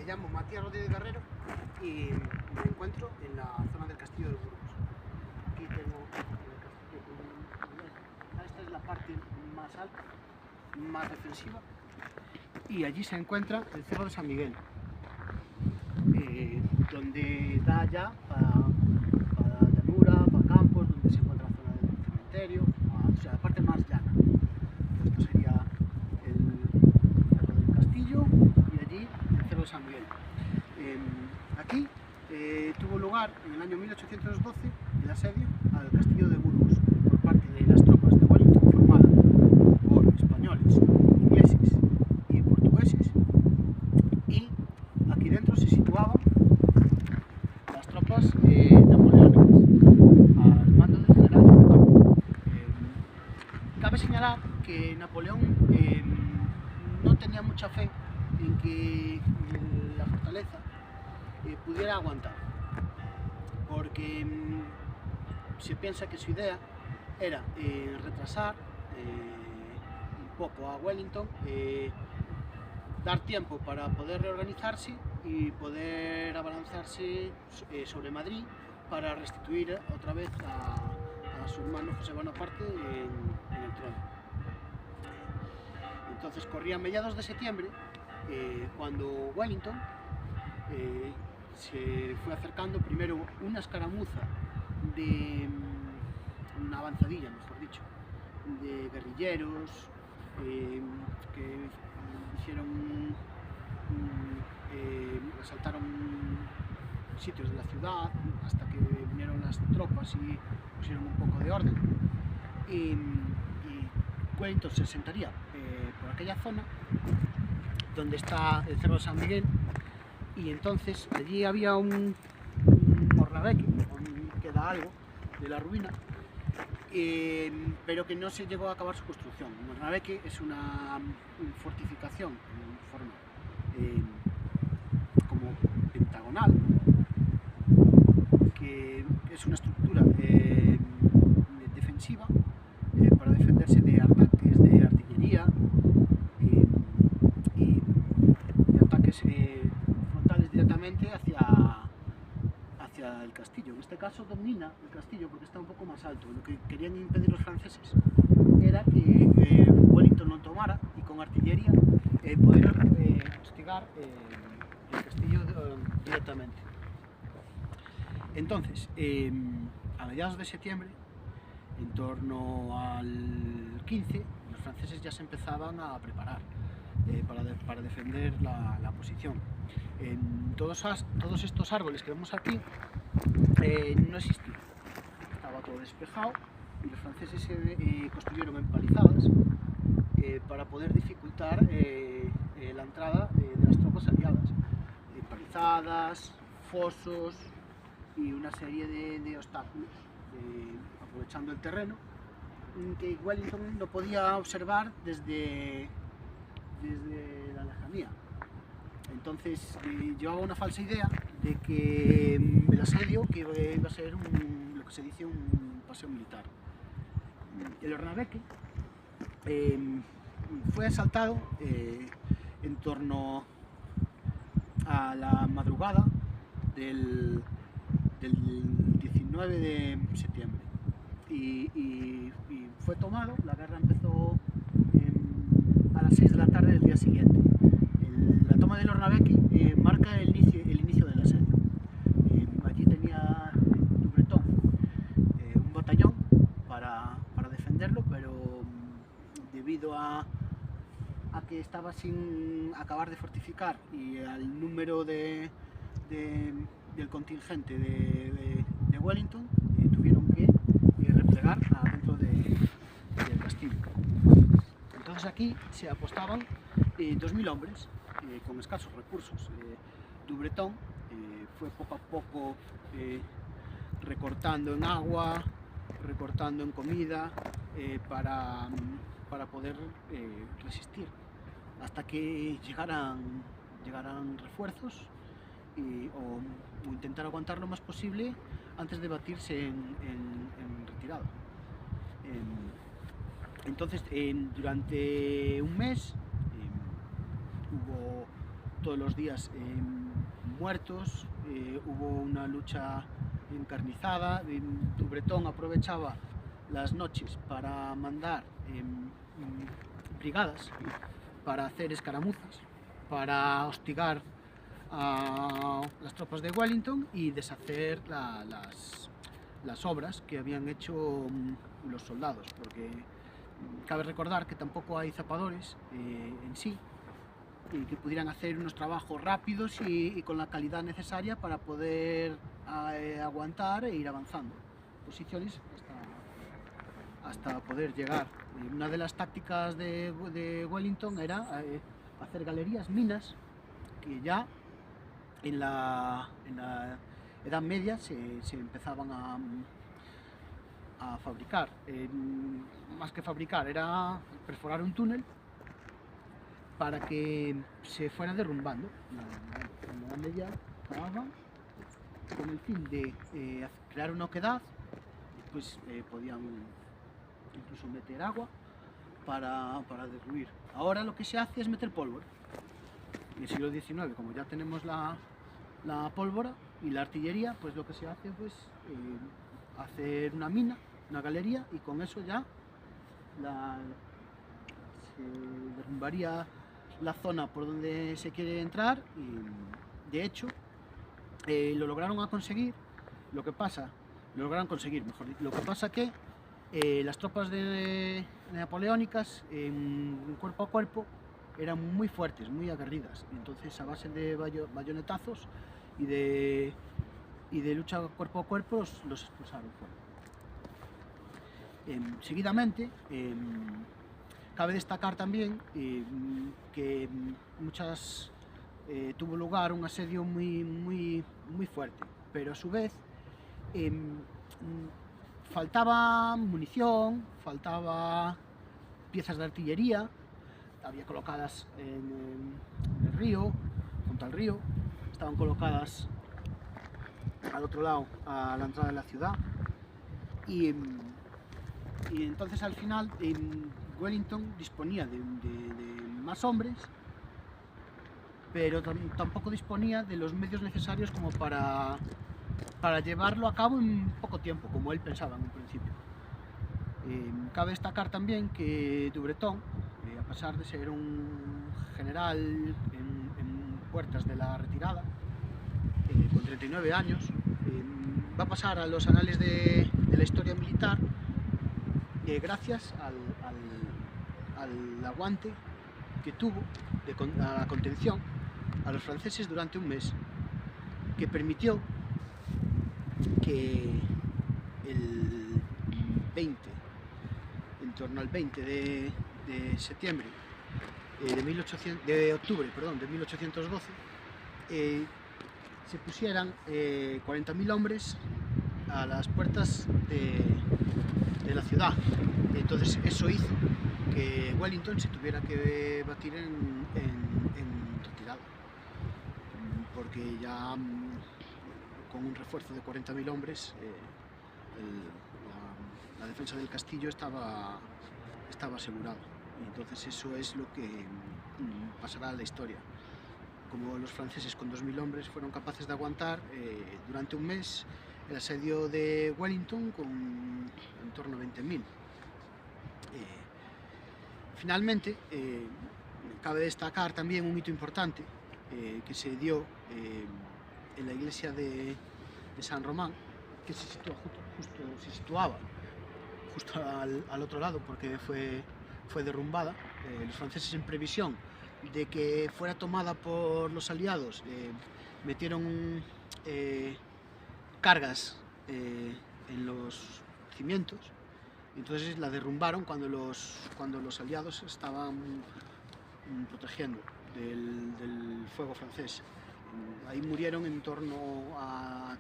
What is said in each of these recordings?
llamo Matías Rodríguez Guerrero y me encuentro en la zona del Castillo de Burgos. Aquí tengo el castillo. Esta es la parte más alta, más defensiva, y allí se encuentra el Cerro de San Miguel, donde da ya para llanura, para campos, donde se encuentra la zona del cementerio, o sea, la parte más llana. Esto sería el Cerro del Castillo y allí el Cerro de San Miguel. Aquí tuvo lugar en el año 1812 el asedio al Castillo de Burgos por parte de las tropas de Wellington, formada por españoles, ingleses y portugueses, y aquí dentro se situaban las tropas napoleónicas al mando del general Napoleón. Cabe señalar que Napoleón no tenía mucha fe en que la fortaleza pudiera aguantar, porque se piensa que su idea era retrasar un poco a Wellington, dar tiempo para poder reorganizarse y poder abalanzarse sobre Madrid para restituir otra vez a su hermano José Bonaparte en el trono. Entonces corría a mediados de septiembre, cuando Wellington se fue acercando primero una escaramuza de una avanzadilla, mejor dicho, de guerrilleros que hicieron, asaltaron sitios de la ciudad hasta que vinieron las tropas y pusieron un poco de orden, y Wellington se sentaría por aquella zona donde está el Cerro de San Miguel, y entonces allí había un hornabeque, queda algo de la ruina, pero que no se llegó a acabar su construcción. Un hornabeque es una fortificación en forma como pentagonal, que es una estructura defensiva para defenderse de ataques de artillería y de ataques frontales directamente hacia el castillo. En este caso domina el castillo porque está un poco más alto. Lo que querían impedir los franceses era que Wellington lo tomara y con artillería poder hostigar el castillo directamente. Entonces, a mediados de septiembre, en torno al 15, los franceses ya se empezaban a preparar para defender la posición. Todos estos árboles que vemos aquí no existían, estaba todo despejado, y los franceses construyeron empalizadas para poder dificultar la entrada de las tropas aliadas. Empalizadas, fosos y una serie de obstáculos, aprovechando el terreno que Wellington no podía observar desde la lejanía. Entonces llevaba una falsa idea de que el asedio que iba a ser lo que se dice un paseo militar. El hornabeque fue asaltado en torno a la madrugada del 19 de septiembre y fue tomado. La guerra empezó a las 6 de la tarde del día siguiente. La toma del hornabeque marca el inicio del asedio. Allí tenía Dubretón un batallón para defenderlo, pero debido a que estaba sin acabar de fortificar y al número del contingente de Wellington, tuvieron que replegar adentro del castillo. Entonces aquí se apostaban 2000 hombres con escasos recursos. Dubretón fue poco a poco recortando en agua, recortando en comida para poder resistir hasta que llegaran refuerzos o intentar aguantar lo más posible antes de batirse en retirada. Entonces durante un mes hubo todos los días muertos, hubo una lucha encarnizada. Dubretón aprovechaba las noches para mandar brigadas para hacer escaramuzas, para hostigar a las tropas de Wellington y deshacer las obras que habían hecho los soldados, porque cabe recordar que tampoco hay zapadores en sí y que pudieran hacer unos trabajos rápidos y con la calidad necesaria para poder aguantar e ir avanzando posiciones hasta poder llegar. Una de las tácticas de Wellington era hacer galerías, minas, que ya en la Edad Media se empezaban a fabricar. Más que fabricar, era perforar un túnel para que se fuera derrumbando. En la Edad Media cavaban con el fin de crear una oquedad, pues podían incluso meter agua para derruir. Ahora lo que se hace es meter pólvora. En el siglo XIX, como ya tenemos la pólvora y la artillería, pues lo que se hace pues hacer una mina, una galería, y con eso ya se derrumbaría la zona por donde se quiere entrar. Y de hecho lo lograron conseguir, lo que pasa que las tropas napoleónicas cuerpo a cuerpo eran muy fuertes, muy aguerridas, entonces a base de bayonetazos y de lucha cuerpo a cuerpo los expulsaron fuera. Seguidamente cabe destacar también que tuvo lugar un asedio muy fuerte, pero a su vez faltaba munición, faltaba piezas de artillería. Había colocadas en el río, junto al río, estaban colocadas al otro lado, a la entrada de la ciudad, y entonces al final Wellington disponía de más hombres, pero tampoco disponía de los medios necesarios como para llevarlo a cabo en poco tiempo, como él pensaba en un principio. Cabe destacar también que Dubretón, a pesar de ser un general en puertas de la retirada, con 39 años, va a pasar a los anales de la historia militar gracias al aguante que tuvo a la contención a los franceses durante un mes, que permitió que en torno al 20 de septiembre de octubre de 1812 se pusieran 40.000 hombres a las puertas de la ciudad. Entonces eso hizo que Wellington se tuviera que batir en retirada, porque ya con un refuerzo de 40.000 hombres la defensa del castillo estaba asegurada. Y entonces eso es lo que pasará a la historia. Como los franceses con 2.000 hombres fueron capaces de aguantar durante un mes el asedio de Wellington con en torno a 20.000. Finalmente, cabe destacar también un hito importante que se dio en la iglesia de San Román, que se situaba justo al otro lado, porque fue derrumbada. Los franceses, en previsión de que fuera tomada por los aliados, metieron cargas en los cimientos, entonces la derrumbaron cuando los aliados estaban protegiendo del fuego francés. Ahí murieron en torno a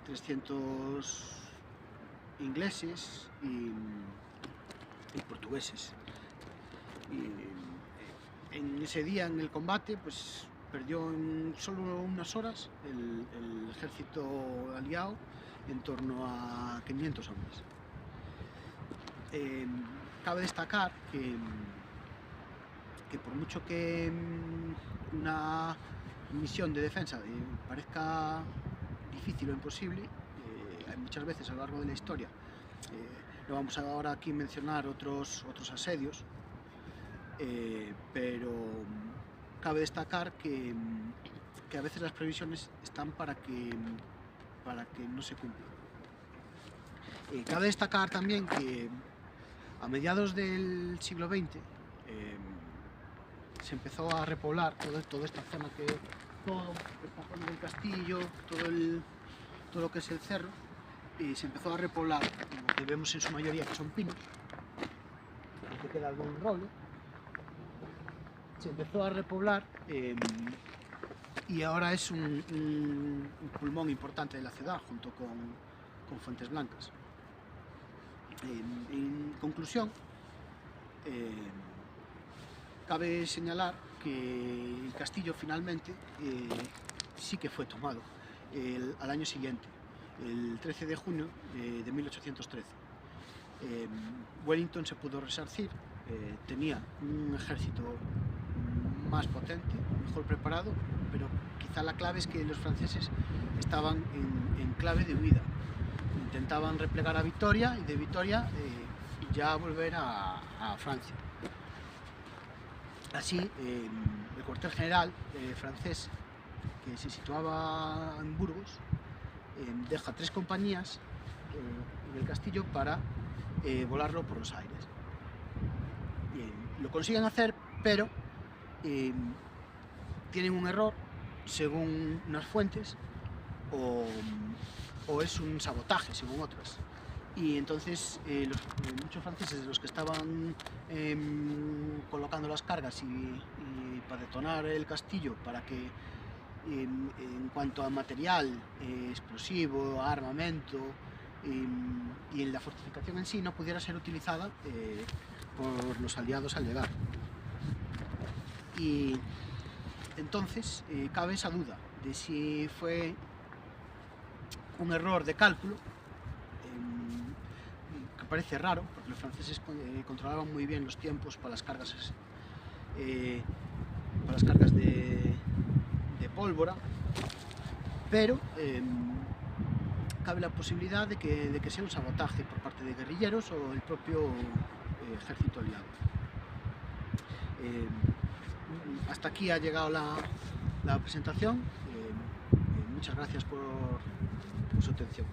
300 ingleses y portugueses. Y en ese día, en el combate, pues perdió en solo unas horas el ejército aliado en torno a 500 hombres. Cabe destacar que que por mucho que una misión de defensa parezca difícil o imposible, hay muchas veces a lo largo de la historia, no vamos ahora aquí a mencionar otros asedios, pero cabe destacar que a veces las previsiones están para que no se cumplan. Cabe destacar también que a mediados del siglo XX se empezó a repoblar toda esta zona, toda esta zona del castillo, todo lo que es el cerro, y se empezó a repoblar, lo que vemos en su mayoría que son pinos, aunque queda algún roble. Se empezó a repoblar y ahora es un pulmón importante de la ciudad, junto con Fuentes Blancas. En conclusión, cabe señalar que el castillo finalmente sí que fue tomado al año siguiente, el 13 de junio de 1813. Wellington se pudo resarcir, tenía un ejército más potente, mejor preparado, pero quizá la clave es que los franceses estaban en clave de huida. Intentaban replegar a Vitoria y de Vitoria ya volver a Francia. Así, el cuartel general francés, que se situaba en Burgos, deja 3 compañías en el castillo para volarlo por los aires. Lo consiguen hacer, pero tienen un error, según unas fuentes, o es un sabotaje, según otras. Y entonces muchos franceses, los que estaban colocando las cargas y para detonar el castillo, para que en cuanto a material explosivo, armamento y en la fortificación en sí no pudiera ser utilizada por los aliados al llegar. Y entonces cabe esa duda de si fue un error de cálculo, que parece raro, porque los franceses controlaban muy bien los tiempos para las cargas de pólvora, pero cabe la posibilidad de que sea un sabotaje por parte de guerrilleros o el propio ejército aliado. Hasta aquí ha llegado la presentación. Muchas gracias por su atención.